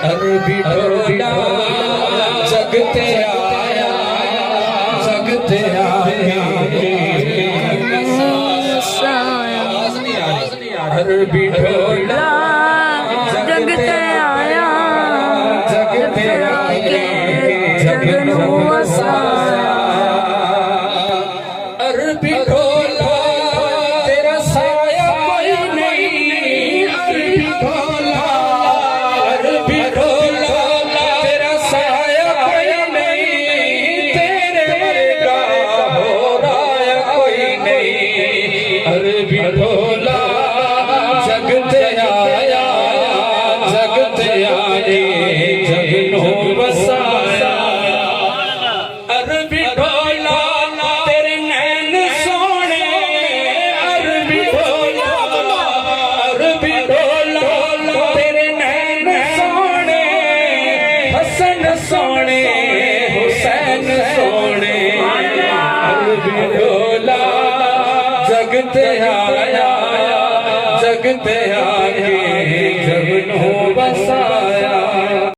अरबी ढोला जगते आया जगते आया अरबी ढोला जगते आया जगते आके जगनू वसाया अरबी ढोला तेरा साया कोई नहीं अरबी ढोला तेरा साया कोई नहीं तेरे वर्गा हो रहा कोई नहीं अरबी ढोला जगते आया जगते आए जगनू बसाया अरबी ढोला तेरे नैन सोने अरबी ढोला तेरे नैन सोने हसन सोने हुसैन सोने अरबी ढोला जगते आया जगते आके जगनू बसाया